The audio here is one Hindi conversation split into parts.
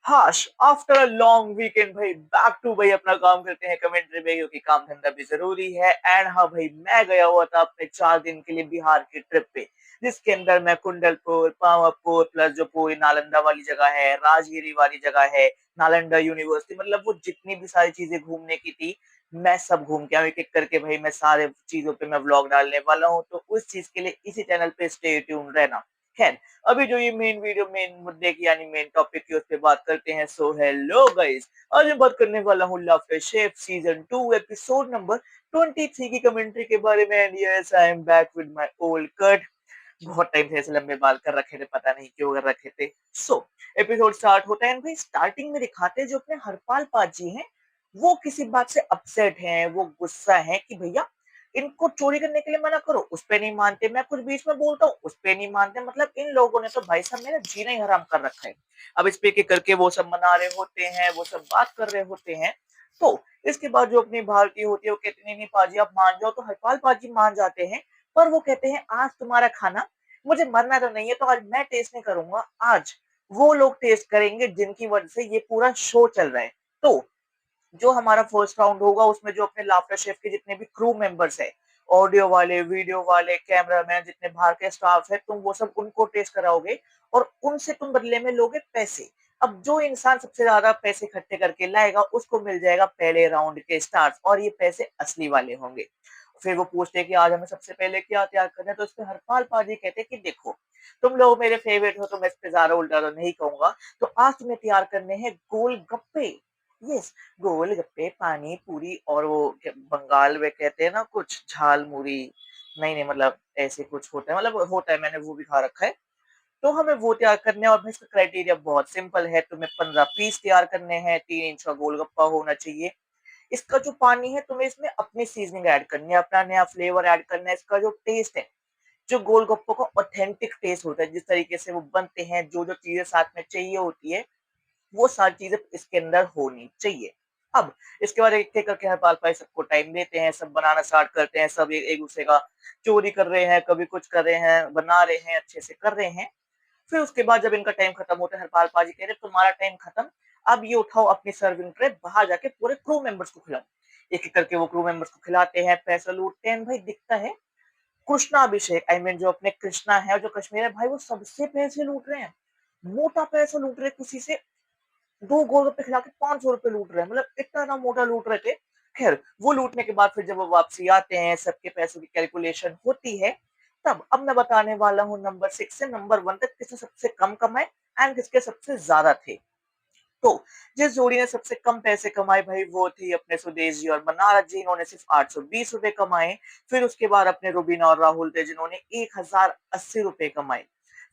Hash after a long weekend भाई बैक टू भाई अपना काम करते हैं कमेंट्री में, क्योंकि काम धंधा भी जरूरी है। एंड हाँ भाई, मैं गया हुआ था अपने 4 दिन के लिए बिहार की ट्रिप पे, जिसके अंदर मैं कुंडलपुर, पावापुर प्लस जो पूरी नालंदा वाली जगह है, राजगिरी वाली जगह है, नालंदा यूनिवर्सिटी, मतलब वो जितनी भी सारी चीजें घूमने की थी मैं सब घूम के आया एक एक करके। भाई मैं सारे चीजों पे मैं व्लॉग डालने वाला हूँ, तो उस चीज के लिए इसी चैनल पे स्टे ट्यून रहना। खैर, अभी जो ये मेन वीडियो मेन मुद्दे की यानी मेन टॉपिक की उस पर बात करते हैं। सो हेलो गाइस, आज मैं बात करने वाला हूँ laughter chef season 2 episode number 23 की कमेंट्री के बारे में। And yes, I am back with my old cut. बहुत टाइम से ऐसे लंबे बाल कर रखे थे, पता नहीं क्यों कर रखे थे। सो एपिसोड स्टार्ट होता है। भाई स्टार्टिंग में दिखाते हैं जो अपने हरपाल पाजी हैं, वो किसी बात से अपसेट हैं, वो गुस्सा है कि भैया इनको चोरी करने के लिए मना करो, उस पे नहीं मानते। मैं कुछ बीच में बोलता हूँ, उस पे नहीं मानते। मतलब इन लोगों ने तो भाई साहब मेरा जीना ही हराम कर रखा है। अब इस पे के करके वो सब मना रहे होते हैं, वो सब बात कर रहे होते हैं। तो इसके बाद जो अपनी भारतीय होती है वो कहती नहीं नहीं पाजी आप मान जाओ, तो हरपाल पाजी मान जाते हैं। पर वो कहते हैं आज तुम्हारा खाना मुझे मरना तो नहीं है, तो आज मैं टेस्ट नहीं करूंगा, आज वो लोग टेस्ट करेंगे जिनकी वजह से ये पूरा शो चल रहा है। तो जो हमारा फर्स्ट राउंड होगा उसमें जो अपने लाफ्टर शेफ के जितने भी क्रू मेंबर्स है, ऑडियो वाले, वीडियो वाले, कैमरामैन, जितने बाहर के स्टाफ है, तुम वो सब उनको टेस्ट कराओगे और उनसे तुम बदले में लोगे पैसे। अब जो इंसान सबसे ज्यादा पैसे इकट्ठे करके लाएगा उसको मिल जाएगा पहले राउंड के स्टार्स, और ये पैसे असली वाले होंगे। फिर वो पूछते हैं कि आज हमें सबसे पहले क्या तैयार करना है, तो इसमें हरपाल पाजी कहते हैं कि देखो तुम लोग मेरे फेवरेट हो, तो मैं इस पे ज्यादा उल्टा तो नहीं कहूंगा। तो आज तुम्हें तैयार करने हैं गोलगप्पे। यस, गोलगप्पे, पानी पूरी, और वो बंगाल में कहते हैं ना कुछ झाल मुड़ी, नहीं नहीं मतलब ऐसे कुछ होता है, मतलब होता है, मैंने वो भी खा रखा है। तो हमें वो तैयार करने हैं, और इसका क्राइटेरिया बहुत सिंपल है। तुम्हें 15 पीस तैयार करने हैं, 3 इंच का गोलगप्पा होना चाहिए। इसका जो पानी है तुम्हें इसमें अपनी सीजनिंग ऐड करनी है, अपना नया फ्लेवर ऐड करना है। इसका जो टेस्ट है, जो गोलगप्पों का ऑथेंटिक टेस्ट होता है, जिस तरीके से वो बनते हैं, जो जो चीजें साथ में चाहिए होती है, वो सारी चीजें इसके अंदर होनी चाहिए। अब इसके बाद एक एक करके हरपाल भाई सबको टाइम देते हैं, सब बनाना स्टार्ट करते हैं। सब एक दूसरे का चोरी कर रहे हैं, कभी कुछ कर रहे हैं, बना रहे हैं, अच्छे से कर रहे हैं। फिर उसके बाद जब इनका टाइम खत्म होता है, हरपाल पाजी कह रहे तुम्हारा टाइम खत्म, अब ये उठाओ अपनी सर्विंग ट्रे, बाहर जाके पूरे क्रू मेंबर्स को खिलाओ। एक एक करके वो क्रू मेंबर्स को खिलाते हैं, पैसा लूटते हैं। भाई दिखता है कृष्णा अभिषेक, आई मीन जो अपने कृष्णा है और जो कश्मीर है, भाई वो सबसे पैसे लूट रहे हैं, मोटा पैसा लूट रहे हैं। किसी से 2 गोलगप्पे खिला के 500 रुपए लूट रहे हैं, मतलब इतना ना मोटा लूट रहे थे। खैर, वो लूटने के बाद फिर जब वो वापसी आते हैं, सबके पैसों की कैलकुलेशन होती है, तब अब मैं बताने वाला हूँ नंबर 6 से नंबर 1 तक किसने सबसे कम कमाए एंड किसके सबसे ज्यादा थे। तो जिस जोड़ी ने सबसे कम पैसे कमाए भाई वो थी अपने सुदेश जी और मन्नारथ जी, इन्होंने सिर्फ 820 रुपए कमाए। फिर उसके बाद अपने रुबीना और राहुल थे जिन्होंने 1080 रुपए कमाए।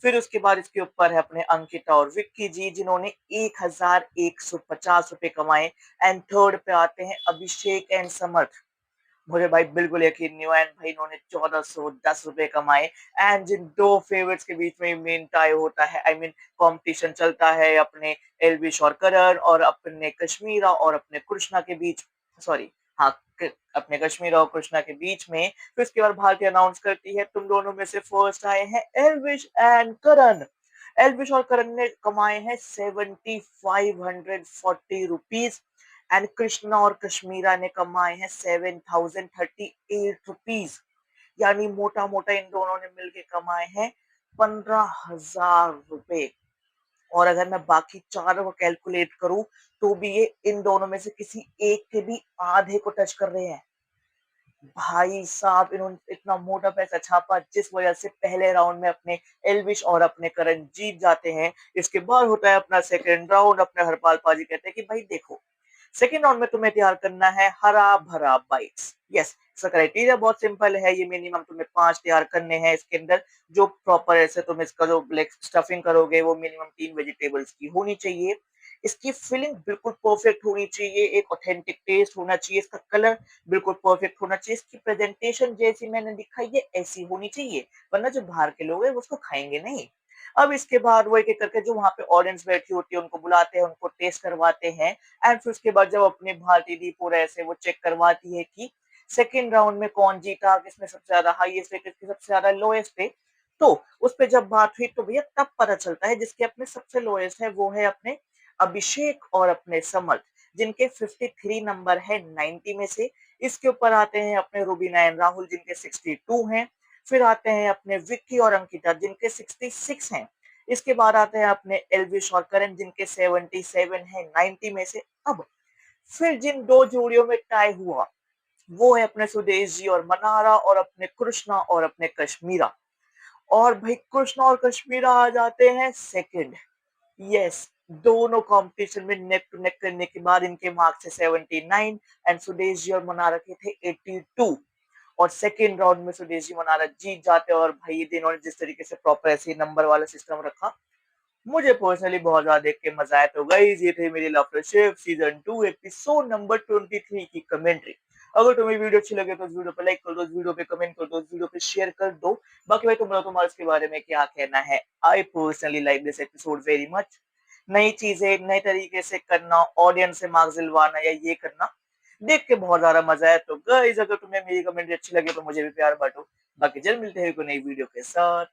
फिर उसके बाद इसके ऊपर है अपने अंकिता और विक्की जी जिन्होंने 1150 रुपए कमाए। एंड थर्ड पे आते हैं अभिषेक एंड समर्थ, मुझे भाई बिल्कुल यकीन नहीं हुआ। एंड भाई इन्होंने 1410 रुपए कमाए। एंड जिन दो फेवरेट्स के बीच में मेन टाई होता है, आई मीन कंपटीशन चलता है अपने एलविश और करण और अपने कश्मीरा और अपने कृष्णा के बीच, सॉरी, हाँ, अपने कश्मीरा और कृष्णा के बीच में। फिर उसके बाद भारती अनाउंस करती है तुम दोनों में से फर्स्ट आए हैं एलविश एंड करण। एलविश और करण ने कमाए हैं 7540 रुपीज, एंड कृष्णा और कश्मीरा ने कमाए हैं 7038 रुपीज। यानी मोटा मोटा इन दोनों ने मिलके कमाए हैं 15,000 रुपए। और अगर मैं बाकी चारों को कैलकुलेट करूं तो भी ये इन दोनों में से किसी एक के भी आधे को टच कर रहे हैं। भाई साहब इन्होंने इतना मोटा पैसा छापा जिस वजह से पहले राउंड में अपने एलविश और अपने करण जीत जाते हैं। इसके बाद होता है अपना सेकंड राउंड। अपने हरपाल पाजी कहते हैं कि भाई देखो सेकेंड राउंड में तुम्हें तैयार करना है हरा भरा बाइट्स। यस, इसका क्राइटेरिया बहुत सिंपल है, ये मिनिमम तुम्हें 5 तैयार करने हैं। इसके अंदर जो प्रॉपर ऐसे तुम इसका जो ब्लैक स्टफिंग करोगे वो मिनिमम 3 वेजिटेबल्स की होनी चाहिए। इसकी फिलिंग बिल्कुल परफेक्ट होनी चाहिए, एक ऑथेंटिक टेस्ट होना चाहिए, इसका कलर बिल्कुल परफेक्ट होना चाहिए, इसकी प्रेजेंटेशन जैसी मैंने दिखाई है ऐसी होनी चाहिए, वरना जो बाहर के लोग हैं वो उसको खाएंगे नहीं। अब इसके बाद वो एक एक करके जो वहां पे ऑडियंस बैठी होती है उनको बुलाते हैं, उनको टेस्ट करवाते हैं। एंड फिर उसके बाद जब अपनी भारती दी पूरा ऐसे वो चेक करवाती है कि सेकेंड राउंड में कौन जीता, किसमें सबसे ज्यादा हाईएस्ट है, किसके सबसे ज्यादा लोएस्ट है, तो उस पर जब बात हुई तो भैया तब पता चलता है जिसके अपने सबसे लोएस्ट है वो है अपने अभिषेक और अपने समर्थ जिनके 53 नंबर है 90 में से। इसके ऊपर आते हैं अपने रुबीना एंड राहुल जिनके 62 हैं। फिर आते हैं अपने विक्की और अंकिता जिनके 66 हैं। इसके बाद आते हैं अपने एल्विश और करण जिनके 77 है 90 में से। अब फिर जिन दो जोड़ियों में टाई हुआ वो है अपने सुदेश जी और मनारा और अपने कृष्णा और अपने कश्मीरा। और भाई कृष्णा और कश्मीरा आ जाते हैं सेकंड। यस, दोनों कंपटीशन में नेक टू नेक करने के बाद इनके मार्क्स है 79 एंड सुदेश जी और मनारा के थे 82। और सेकेंड राउंड में सुदेश जी मनारा जीत जाते हैं। और भाई इन्होंने जिस तरीके से प्रॉपर ऐसे नंबर वाला सिस्टम रखा, मुझे पर्सनली बहुत ज्यादा देख के मजा आया। तो गाइस ये थे मेरी laughter chef season 2 episode number 23 की कमेंट्री। अगर तुम्हें वीडियो अच्छी लगे तो इस वीडियो पे लाइक कर दो, इस वीडियो पे कमेंट कर दो, इस वीडियो पे शेयर कर दो। बाकी भाई तुम्हारा इसके बारे में क्या कहना है? I personally like this episode very much. नई चीजें नए तरीके से करना, ऑडियंस से मार्क्स दिलवाना या ये करना देख के बहुत ज्यादा मजा आया। तो गाइस अगर तुम्हें मेरी कमेंट्री अच्छी लगे तो मुझे भी प्यार बांटो। बाकी जल्द मिलते हैं कोई नई वीडियो के साथ।